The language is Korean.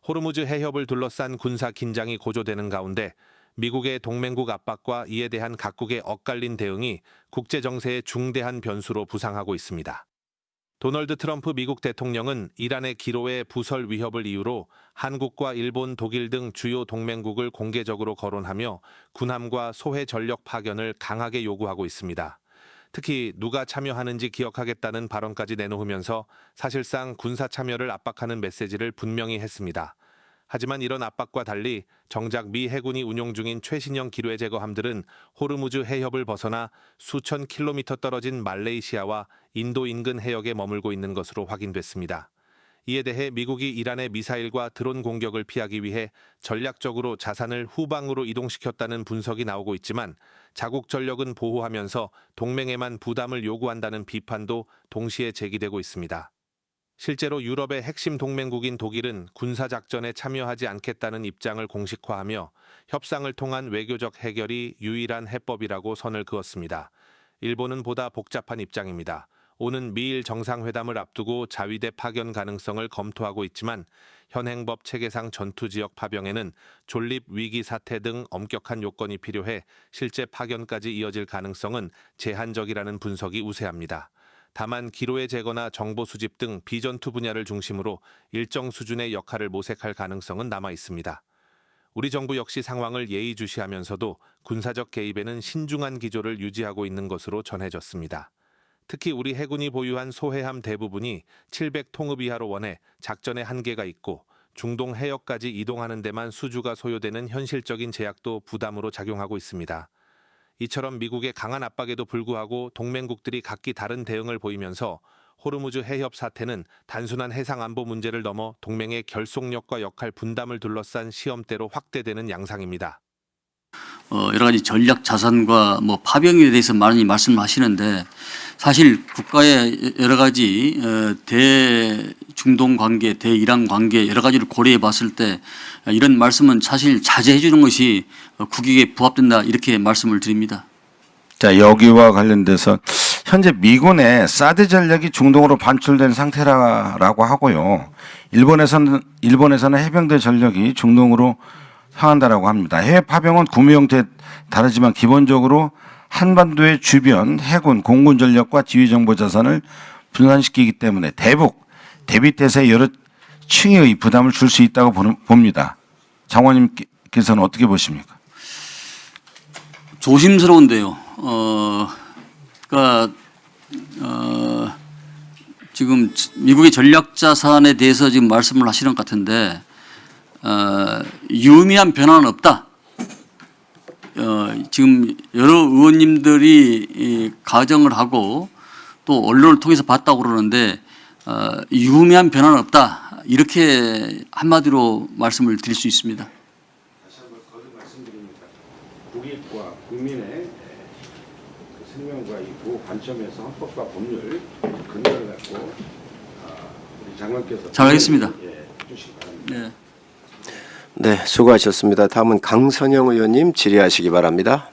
호르무즈 해협을 둘러싼 군사 긴장이 고조되는 가운데 미국의 동맹국 압박과 이에 대한 각국의 엇갈린 대응이 국제 정세의 중대한 변수로 부상하고 있습니다. 도널드 트럼프 미국 대통령은 이란의 기로의 부설 위협을 이유로 한국과 일본, 독일 등 주요 동맹국을 공개적으로 거론하며 군함과 소해 전력 파견을 강하게 요구하고 있습니다. 특히 누가 참여하는지 기억하겠다는 발언까지 내놓으면서 사실상 군사 참여를 압박하는 메시지를 분명히 했습니다. 하지만 이런 압박과 달리 정작 미 해군이 운용 중인 최신형 기뢰 제거함들은 호르무즈 해협을 벗어나 수천 킬로미터 떨어진 말레이시아와 인도 인근 해역에 머물고 있는 것으로 확인됐습니다. 이에 대해 미국이 이란의 미사일과 드론 공격을 피하기 위해 전략적으로 자산을 후방으로 이동시켰다는 분석이 나오고 있지만 자국 전력은 보호하면서 동맹에만 부담을 요구한다는 비판도 동시에 제기되고 있습니다. 실제로 유럽의 핵심 동맹국인 독일은 군사작전에 참여하지 않겠다는 입장을 공식화하며 협상을 통한 외교적 해결이 유일한 해법이라고 선을 그었습니다. 일본은 보다 복잡한 입장입니다. 오는 미일 정상회담을 앞두고 자위대 파견 가능성을 검토하고 있지만 현행법 체계상 전투지역 파병에는 존립 위기 사태 등 엄격한 요건이 필요해 실제 파견까지 이어질 가능성은 제한적이라는 분석이 우세합니다. 다만 기로의 제거나 정보 수집 등 비전투 분야를 중심으로 일정 수준의 역할을 모색할 가능성은 남아 있습니다. 우리 정부 역시 상황을 예의주시하면서도 군사적 개입에는 신중한 기조를 유지하고 있는 것으로 전해졌습니다. 특히 우리 해군이 보유한 소해함 대부분이 700통읍 이하로 원해 작전에 한계가 있고 중동 해역까지 이동하는 데만 수주가 소요되는 현실적인 제약도 부담으로 작용하고 있습니다. 이처럼 미국의 강한 압박에도 불구하고 동맹국들이 각기 다른 대응을 보이면서 호르무즈 해협 사태는 단순한 해상 안보 문제를 넘어 동맹의 결속력과 역할 분담을 둘러싼 시험대로 확대되는 양상입니다. 여러 가지 전략 자산과 파병에 대해서 많이 말씀하시는데 사실 국가의 여러 가지 대중동 관계, 대이란 관계 여러 가지를 고려해 봤을 때 이런 말씀은 사실 자제해 주는 것이 국익에 부합된다 이렇게 말씀을 드립니다. 자, 여기와 관련돼서 현재 미군의 사드 전력이 중동으로 반출된 상태라고 하고요. 일본에서는 해병대 전력이 중동으로 향한다라고 합니다. 해외 파병은 구매 형태에 다르지만 기본적으로 한반도의 주변 해군, 공군 전력과 지휘 정보 자산을 분산시키기 때문에 대비태세에 여러 층의 부담을 줄 수 있다고 봅니다. 장관님께서는 어떻게 보십니까? 조심스러운데요. 지금 미국의 전략 자산에 대해서 지금 말씀을 하시는 것 같은데 유의미한 변화는 없다. 지금 여러 의원님들이 가정을 하고 또 언론을 통해서 봤다고 그러는데 유의미한 변화는 없다. 이렇게 한마디로 말씀을 드릴 수 있습니다. 다시 한번 거듭 말씀드립니다. 국익과 국민의 생명과 이 보호 관점에서 헌법과 법률 근거를 갖고 우리 장관께서 잘 알겠습니다. 해주시기 바랍니다. 네. 네, 수고하셨습니다. 다음은 강선영 의원님 질의하시기 바랍니다.